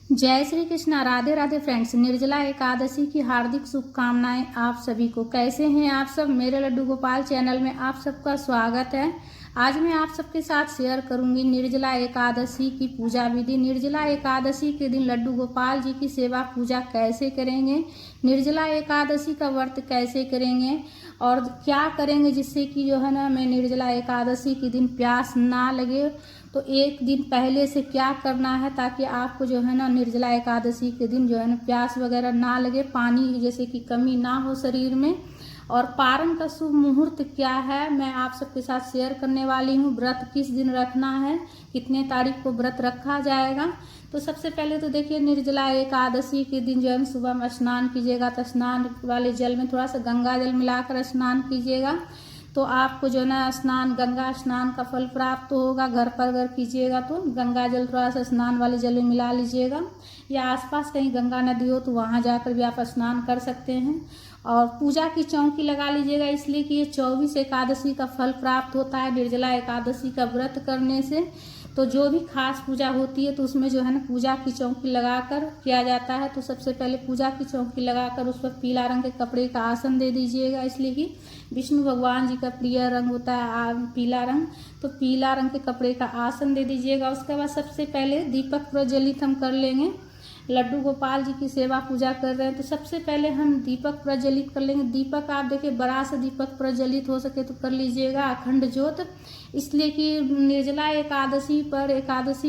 जय श्री कृष्णा। राधे राधे फ्रेंड्स। निर्जला एकादशी की हार्दिक शुभकामनाएं आप सभी को। कैसे हैं आप सब? मेरे लड्डू गोपाल चैनल में आप सबका स्वागत है। आज मैं आप सबके साथ शेयर करूंगी निर्जला एकादशी की पूजा विधि। निर्जला एकादशी के दिन लड्डू गोपाल जी की सेवा पूजा कैसे करेंगे, निर्जला एकादशी का व्रत कैसे करेंगे और क्या करेंगे जिससे कि जो है ना मैं निर्जला एकादशी के दिन प्यास ना लगे। तो एक दिन पहले से क्या करना है ताकि आपको जो है ना निर्जला एकादशी के दिन जो है ना प्यास वगैरह ना लगे, पानी जैसे कि कमी ना हो शरीर में। और पारण का शुभ मुहूर्त क्या है मैं आप सबके साथ शेयर करने वाली हूँ। व्रत किस दिन रखना है, कितने तारीख को व्रत रखा जाएगा। तो सबसे पहले तो देखिए निर्जला एकादशी के दिन जो है सुबह में स्नान कीजिएगा तो स्नान वाले जल में थोड़ा सा गंगा जल मिलाकर स्नान कीजिएगा तो आपको जो है ना स्नान गंगा स्नान का फल प्राप्त होगा। घर पर अगर कीजिएगा तो गंगा जल थोड़ा सा स्नान वाले जल में मिला लीजिएगा, या आसपास कहीं गंगा नदी हो तो वहाँ जाकर भी आप स्नान कर सकते हैं। और पूजा की चौकी लगा लीजिएगा, इसलिए कि ये 24 एकादशी का फल प्राप्त होता है निर्जला एकादशी का व्रत करने से। तो जो भी खास पूजा होती है तो उसमें जो है ना पूजा की चौकी लगाकर किया जाता है। तो सबसे पहले पूजा की चौकी लगाकर उस पर पीला रंग के कपड़े का आसन दे दीजिएगा, इसलिए कि विष्णु भगवान जी का प्रिय रंग होता है पीला रंग। तो पीला रंग के कपड़े का आसन दे दीजिएगा। उसके बाद सबसे पहले दीपक प्रज्वलित हम कर लेंगे। लड्डू गोपाल जी की सेवा पूजा कर रहे हैं तो सबसे पहले हम दीपक प्रज्वलित कर लेंगे। दीपक आप देखिए बड़ा सा दीपक प्रज्वलित हो सके तो कर लीजिएगा, अखंड ज्योत। इसलिए कि निर्जला एकादशी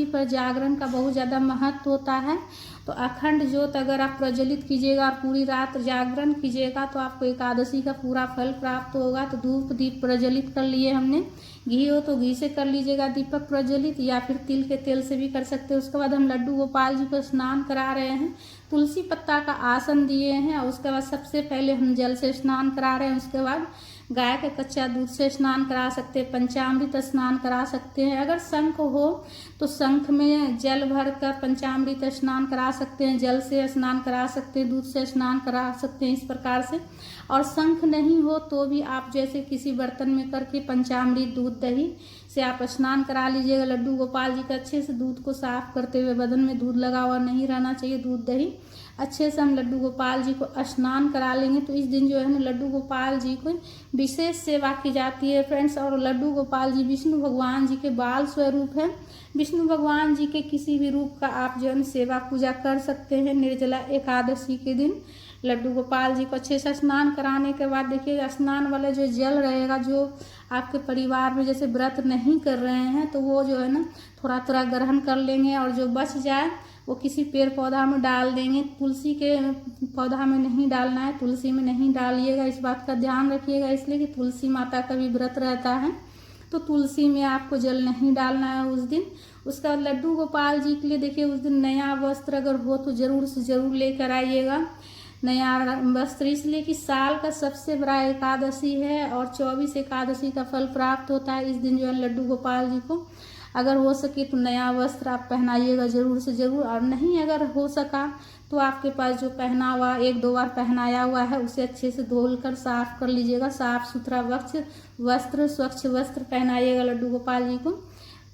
पर जागरण का बहुत ज़्यादा महत्व होता है। तो अखंड ज्योत अगर आप प्रज्वलित कीजिएगा और पूरी रात जागरण कीजिएगा तो आपको एकादशी का पूरा फल प्राप्त होगा। तो धूप दीप प्रज्वलित कर लिए हमने, घी हो तो घी से कर लीजिएगा दीपक प्रज्वलित, या फिर तिल के तेल से भी कर सकते हैं। उसके बाद हम लड्डू गोपाल जी को स्नान करा रहे हैं, तुलसी पत्ता का आसन दिए हैं। और उसके बाद सबसे पहले हम जल से स्नान करा रहे हैं। उसके बाद गाय के कच्चा दूध से स्नान करा सकते हैं, पंचामृत स्नान करा सकते हैं। अगर शंख हो तो शंख में जल भर कर पंचामृत स्नान करा सकते हैं, जल से स्नान करा सकते हैं, दूध से स्नान करा सकते हैं, इस प्रकार से। और शंख नहीं हो तो भी आप जैसे किसी बर्तन में करके पंचामृत दूध दही से आप स्नान करा लीजिएगा। लड्डू गोपाल जी का अच्छे से दूध को साफ करते हुए, बदन में दूध लगा हुआ नहीं रहना चाहिए, दूध दही अच्छे से हम लड्डू गोपाल जी को स्नान करा लेंगे। तो इस दिन जो है ना लड्डू गोपाल जी को विशेष सेवा की जाती है फ्रेंड्स। और लड्डू गोपाल जी विष्णु भगवान जी के बाल स्वरूप है। विष्णु भगवान जी के किसी भी रूप का आप जो है सेवा पूजा कर सकते हैं निर्जला एकादशी के दिन। लड्डू गोपाल जी को अच्छे से स्नान कराने के बाद देखिए स्नान वाला जो जल रहेगा, जो आपके परिवार में जैसे व्रत नहीं कर रहे हैं तो वो जो है ना थोड़ा थोड़ा ग्रहण कर लेंगे, और जो बच जाए वो किसी पेड़ पौधा में डाल देंगे। तुलसी के पौधा में नहीं डालना है, तुलसी में नहीं डालिएगा, इस बात का ध्यान रखिएगा। इसलिए कि तुलसी माता का भी व्रत रहता है तो तुलसी में आपको जल नहीं डालना है उस दिन। उसके बाद लड्डू गोपाल जी के लिए देखिए उस दिन नया वस्त्र अगर हो तो ज़रूर से ज़रूर लेकर आइएगा नया वस्त्र, इसलिए कि साल का सबसे बड़ा एकादशी है और 24 एकादशी का फल प्राप्त होता है इस दिन जो है लड्डू गोपाल जी को। अगर हो सके तो नया वस्त्र आप पहनाइएगा ज़रूर से ज़रूर, और नहीं अगर हो सका तो आपके पास जो पहना हुआ 1-2 बार पहनाया हुआ है उसे अच्छे से धोल कर साफ कर लीजिएगा। साफ सुथरा वस्त्र स्वच्छ वस्त्र पहनाइएगा लड्डू गोपाल जी को।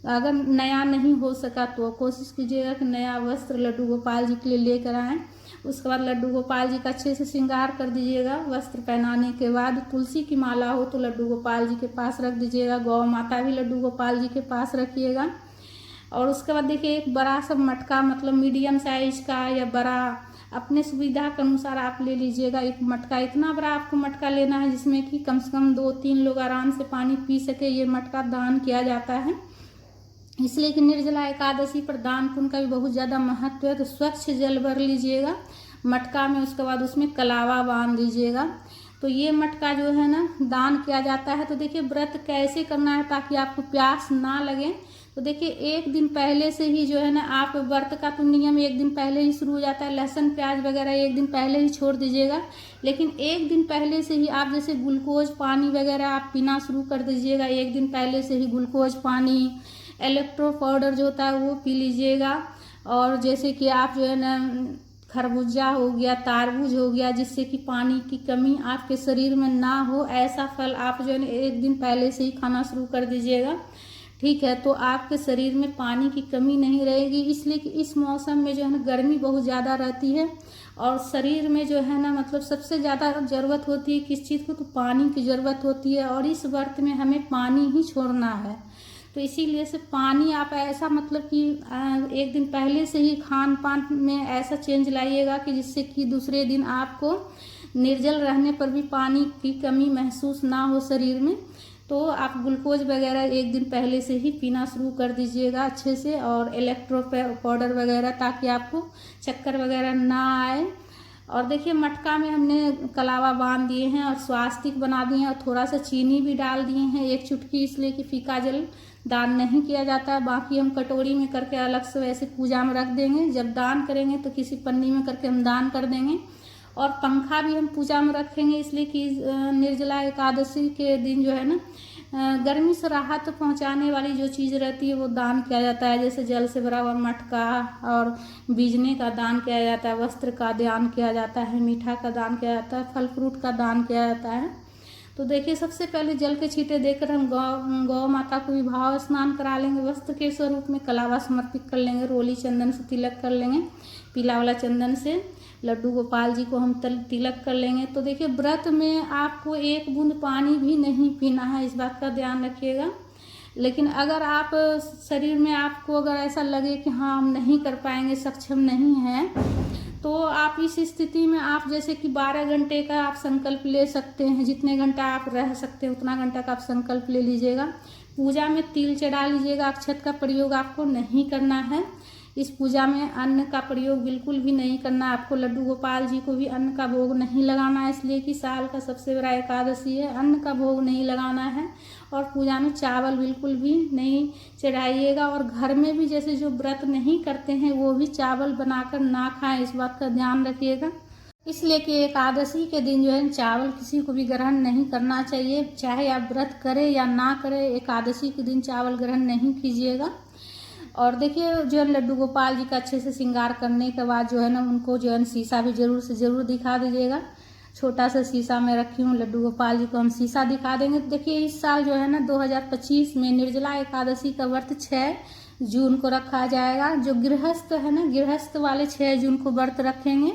अगर नया नहीं हो सका तो कोशिश कीजिएगा कि नया वस्त्र लड्डू गोपाल जी के लिए लेकर आएँ। उसके बाद लड्डू गोपाल जी का अच्छे से श्रृंगार कर दीजिएगा। वस्त्र पहनाने के बाद तुलसी की माला हो तो लड्डू गोपाल जी के पास रख दीजिएगा, गौ माता भी लड्डू गोपाल जी के पास रखिएगा। और उसके बाद देखिए एक बड़ा सा मटका, मतलब मीडियम साइज का या बड़ा, अपने सुविधा के अनुसार आप ले लीजिएगा। एक मटका, इतना बड़ा आपको मटका लेना है जिसमें कि कम से कम 2-3 लोग आराम से पानी पी सके। ये मटका दान किया जाता है, इसलिए कि निर्जला एकादशी पर दान पुण्य का भी बहुत ज़्यादा महत्व है। तो स्वच्छ जल भर लीजिएगा मटका में, उसके बाद उसमें कलावा बांध दीजिएगा। तो ये मटका जो है ना दान किया जाता है। तो देखिए व्रत कैसे करना है ताकि आपको प्यास ना लगे। तो देखिए एक दिन पहले से ही जो है ना आप व्रत का तो नियम एक दिन पहले ही शुरू हो जाता है, लहसुन प्याज वगैरह एक दिन पहले ही छोड़ दीजिएगा। लेकिन एक दिन पहले से ही आप जैसे ग्लूकोज पानी वगैरह आप पीना शुरू कर दीजिएगा। एक दिन पहले से ही ग्लूकोज पानी, इलेक्ट्रो पाउडर जो होता है वो पी लीजिएगा। और जैसे कि आप जो है ना खरबूजा हो गया, तारबूज हो गया, जिससे कि पानी की कमी आपके शरीर में ना हो, ऐसा फल आप जो है ना एक दिन पहले से ही खाना शुरू कर दीजिएगा। ठीक है, तो आपके शरीर में पानी की कमी नहीं रहेगी। इसलिए कि इस मौसम में जो है ना गर्मी बहुत ज़्यादा रहती है और शरीर में जो है ना मतलब सबसे ज़्यादा ज़रूरत होती है किस चीज़ को, तो पानी की ज़रूरत होती है। और इस व्रत में हमें पानी ही छोड़ना है। तो इसीलिए से पानी आप ऐसा मतलब कि एक दिन पहले से ही खान पान में ऐसा चेंज लाइएगा कि जिससे कि दूसरे दिन आपको निर्जल रहने पर भी पानी की कमी महसूस ना हो शरीर में। तो आप ग्लूकोज वगैरह एक दिन पहले से ही पीना शुरू कर दीजिएगा अच्छे से, और इलेक्ट्रो पाउडर वगैरह, ताकि आपको चक्कर वगैरह ना आए। और देखिए मटका में हमने कलावा बांध दिए हैं और स्वास्तिक बना दिए हैं और थोड़ा सा चीनी भी डाल दिए हैं 1 चुटकी, इसलिए कि फीका जल दान नहीं किया जाता है। बाकी हम कटोरी में करके अलग से वैसे पूजा में रख देंगे। जब दान करेंगे तो किसी पन्नी में करके हम दान कर देंगे। और पंखा भी हम पूजा में रखेंगे, इसलिए कि निर्जला एकादशी के दिन जो है ना गर्मी से राहत पहुंचाने वाली जो चीज़ रहती है वो दान किया जाता है। जैसे जल से भरा हुआ मटका और बीजने का दान किया जाता है, वस्त्र का दान किया जाता है, मीठा का दान किया जाता है, फल फ्रूट का दान किया जाता है। तो देखिए सबसे पहले जल के छींटे देकर हम गौ माता को भी भाव स्नान करा लेंगे। वस्त्र के स्वरूप में कलावा समर्पित कर लेंगे, रोली चंदन से तिलक कर लेंगे, पीला वाला चंदन से लड्डू गोपाल जी को हम तिलक कर लेंगे। तो देखिए व्रत में आपको 1 बूंद पानी भी नहीं पीना है, इस बात का ध्यान रखिएगा। लेकिन अगर आप शरीर में आपको अगर ऐसा लगे कि हाँ हम नहीं कर पाएंगे, सक्षम नहीं हैं, तो आप इस स्थिति में आप जैसे कि 12 घंटे का आप संकल्प ले सकते हैं। जितने घंटा आप रह सकते हैं उतना घंटा का आप संकल्प ले लीजिएगा। पूजा में तिल चढ़ा लीजिएगा। अक्षत का प्रयोग आपको नहीं करना है। इस पूजा में अन्न का प्रयोग बिल्कुल भी नहीं करना। आपको लड्डू गोपाल जी को भी अन्न का भोग नहीं लगाना है, इसलिए कि साल का सबसे बड़ा एकादशी है। अन्न का भोग नहीं लगाना है और पूजा में चावल बिल्कुल भी नहीं चढ़ाइएगा। और घर में भी जैसे जो व्रत नहीं करते हैं वो भी चावल बनाकर ना खाएं, इस बात का ध्यान रखिएगा। इसलिए कि एकादशी के दिन जो है चावल किसी को भी ग्रहण नहीं करना चाहिए। चाहे आप व्रत करें या ना करें, एकादशी के दिन चावल ग्रहण नहीं कीजिएगा। और देखिए जो है लड्डू गोपाल जी का अच्छे से श्रृंगार करने के बाद जो है ना उनको जो है शीशा भी जरूर से जरूर दिखा दीजिएगा। छोटा सा शीशा में रखी हूँ, लड्डू गोपाल जी को हम शीशा दिखा देंगे। देखिए इस साल जो है ना 2025 में निर्जला एकादशी का व्रत 6 जून को रखा जाएगा। जो गृहस्थ है ना, गृहस्थ वाले 6 जून को व्रत रखेंगे।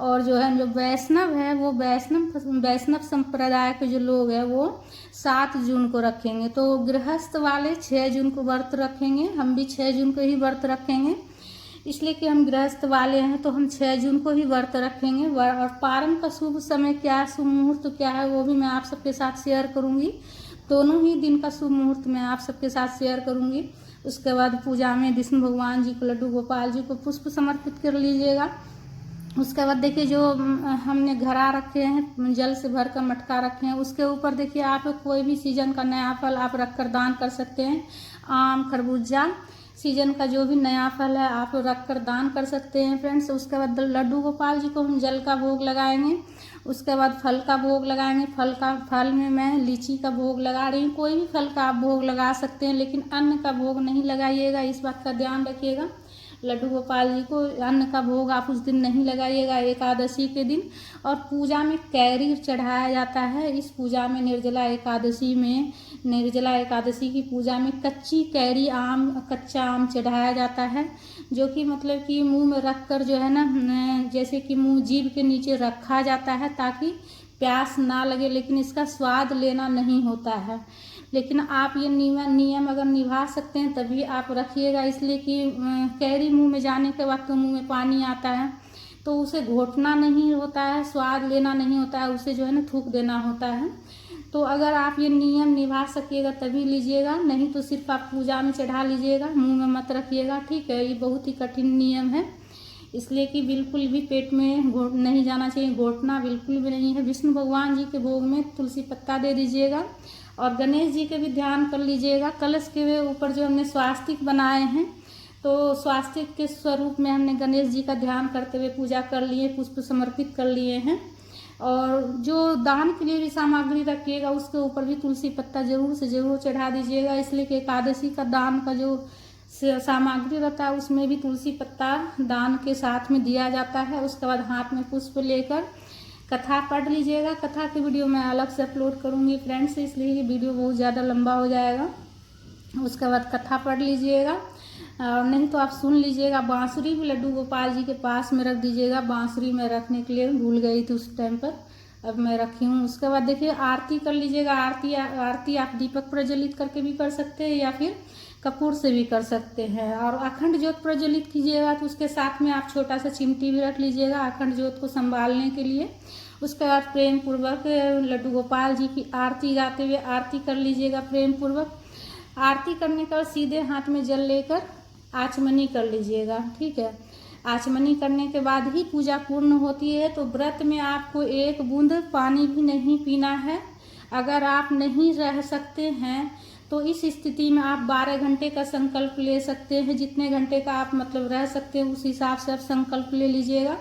और जो है जो वैष्णव है वो वैष्णव संप्रदाय के जो लोग हैं वो 7 जून को रखेंगे। तो गृहस्थ वाले 6 जून को व्रत रखेंगे। हम भी 6 जून को ही व्रत रखेंगे, इसलिए कि हम गृहस्थ वाले हैं तो हम 6 जून को ही व्रत रखेंगे। और पारण का शुभ समय क्या है, शुभ मुहूर्त क्या है, वो भी मैं आप सबके साथ शेयर करूंगी। दोनों ही दिन का शुभ मुहूर्त मैं आप सबके साथ शेयर करूंगी। उसके बाद पूजा में विष्णु भगवान जी को, लड्डू गोपाल जी को पुष्प समर्पित कर लीजिएगा। उसके बाद देखिए जो हमने घड़ा रखे हैं, जल से भर कर मटका रखे हैं, उसके ऊपर देखिए आप कोई भी सीजन का नया फल आप रखकर दान कर सकते हैं। आम, खरबूजा, सीजन का जो भी नया फल है आप रखकर दान कर सकते हैं फ्रेंड्स। उसके बाद लड्डू गोपाल जी को हम जल का भोग लगाएंगे। उसके बाद फल का भोग लगाएंगे। फल में मैं लीची का भोग लगा रही हूँ। कोई भी फल का आप भोग लगा सकते हैं, लेकिन अन्न का भोग नहीं लगाइएगा, इस बात का ध्यान रखिएगा। लड्डू गोपाल जी को अन्न का भोग आप उस दिन नहीं लगाइएगा, एकादशी के दिन। और पूजा में कैरी चढ़ाया जाता है। इस पूजा में निर्जला एकादशी की पूजा में कच्ची कैरी, आम, कच्चा आम चढ़ाया जाता है, जो कि मतलब कि मुंह में रख कर जो है ना, जैसे कि मुंह जीभ के नीचे रखा जाता है ताकि प्यास ना लगे, लेकिन इसका स्वाद लेना नहीं होता है। लेकिन आप ये नियम अगर निभा सकते हैं तभी आप रखिएगा, इसलिए कि कैरी मुंह में जाने के बाद तो मुंह में पानी आता है, तो उसे घोटना नहीं होता है, स्वाद लेना नहीं होता है, उसे जो है ना थूक देना होता है। तो अगर आप ये नियम निभा सकिएगा तभी लीजिएगा, नहीं तो सिर्फ आप पूजा में चढ़ा लीजिएगा, मुंह में मत रखिएगा, ठीक है। ये बहुत ही कठिन नियम है, इसलिए कि बिल्कुल भी पेट में नहीं जाना चाहिए, घोटना बिल्कुल भी नहीं है। विष्णु भगवान जी के भोग में तुलसी पत्ता दे दीजिएगा। और गणेश जी के भी ध्यान कर लीजिएगा। कलश के ऊपर जो हमने स्वास्तिक बनाए हैं, तो स्वास्तिक के स्वरूप में हमने गणेश जी का ध्यान करते हुए पूजा कर लिए, पुष्प समर्पित कर लिए हैं। और जो दान के लिए भी सामग्री रखिएगा उसके ऊपर भी तुलसी पत्ता जरूर से जरूर चढ़ा दीजिएगा, इसलिए कि एकादशी का दान का जो सामग्री रहता है उसमें भी तुलसी पत्ता दान के साथ में दिया जाता है। उसके बाद हाथ में पुष्प लेकर कथा पढ़ लीजिएगा। कथा की वीडियो मैं अलग से अपलोड करूंगी फ्रेंड्स, इसलिए ये वीडियो बहुत ज़्यादा लंबा हो जाएगा। उसके बाद कथा पढ़ लीजिएगा, और नहीं तो आप सुन लीजिएगा। बांसुरी भी लड्डू गोपाल जी के पास में रख दीजिएगा, बांसुरी में रखने के लिए भूल गई थी उस टाइम पर, अब मैं रखी हूँ। उसके बाद देखिए आरती कर लीजिएगा। आरती आप दीपक प्रज्वलित करके भी कर सकते हैं या फिर कपूर से भी कर सकते हैं। और अखंड ज्योत प्रज्वलित कीजिएगा तो उसके साथ में आप छोटा सा चिमटी भी रख लीजिएगा अखंड ज्योत को संभालने के लिए। उसके बाद प्रेम पूर्वक लड्डू गोपाल जी की आरती गाते हुए आरती कर लीजिएगा प्रेम पूर्वक। आरती करने के बाद सीधे हाथ में जल लेकर आचमनी कर लीजिएगा, ठीक है। आचमनी करने के बाद ही पूजा पूर्ण होती है। तो व्रत में आपको एक बूंद पानी भी नहीं पीना है। अगर आप नहीं रह सकते हैं तो इस स्थिति में आप 12 घंटे का संकल्प ले सकते हैं। जितने घंटे का आप मतलब रह सकते हैं उस हिसाब से आप संकल्प ले लीजिएगा,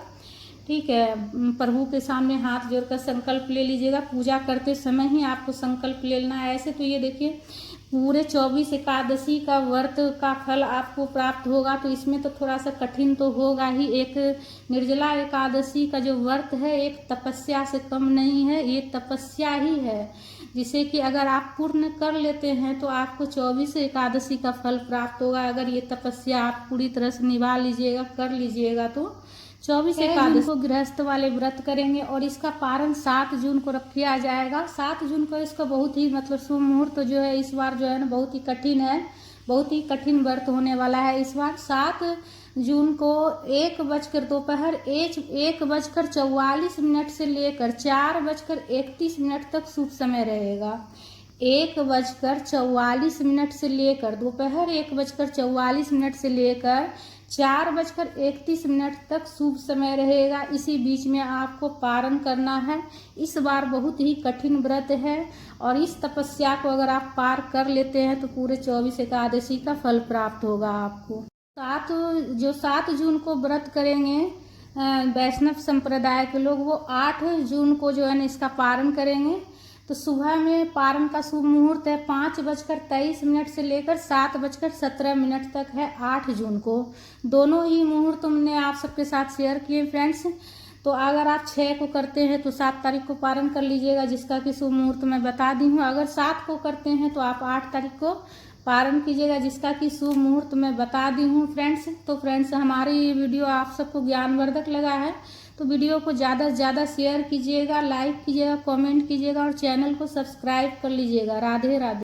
ठीक है। प्रभु के सामने हाथ जोड़कर संकल्प ले लीजिएगा। पूजा करते समय ही आपको संकल्प लेना है। ऐसे तो ये देखिए पूरे 24 एकादशी का व्रत का फल आपको प्राप्त होगा, तो इसमें तो थोड़ा सा कठिन तो होगा ही। एक निर्जला एकादशी का जो व्रत है एक तपस्या से कम नहीं है, ये तपस्या ही है, जिसे कि अगर आप पूर्ण कर लेते हैं तो आपको 24 एकादशी का फल प्राप्त होगा। अगर ये तपस्या आप पूरी तरह से निभा लीजिएगा, कर लीजिएगा तो 24 एकादशी को गृहस्थ वाले व्रत करेंगे। और इसका पारण 7 जून को किया जाएगा। 7 जून को इसका बहुत ही मतलब शुभ मुहूर्त जो है इस बार जो है ना बहुत ही कठिन है, बहुत ही कठिन व्रत होने वाला है इस बार। 7 जून को 1:44 से लेकर 4:31 तक शुभ समय रहेगा। 1:44 से लेकर दोपहर 1:44 से लेकर 4:31 तक शुभ समय रहेगा। इसी बीच में आपको पारण करना है। इस बार बहुत ही कठिन व्रत है और इस तपस्या को अगर आप पार कर लेते हैं तो पूरे 24 एकादशी का फल प्राप्त होगा आपको। 7 जून को व्रत करेंगे वैष्णव संप्रदाय के लोग, वो 8 जून को जो है ना इसका पारण करेंगे। तो सुबह में पारण का शुभ मुहूर्त है 5:23 से लेकर 7:17 तक है 8 जून को। दोनों ही मुहूर्त हमने आप सबके साथ शेयर किए फ्रेंड्स। तो अगर आप 6 को करते हैं तो 7 तारीख को पारण कर लीजिएगा, जिसका कि शुभ मुहूर्त मैं बता दी हूँ। अगर 7 को करते हैं तो आप 8 तारीख को पारण कीजिएगा, जिसका कि शुभ मुहूर्त मैं बता दी हूँ फ्रेंड्स। तो फ्रेंड्स हमारी ये वीडियो आप सबको ज्ञानवर्धक लगा है तो वीडियो को ज़्यादा से ज़्यादा शेयर कीजिएगा, लाइक कीजिएगा, कमेंट कीजिएगा और चैनल को सब्सक्राइब कर लीजिएगा। राधे राधे।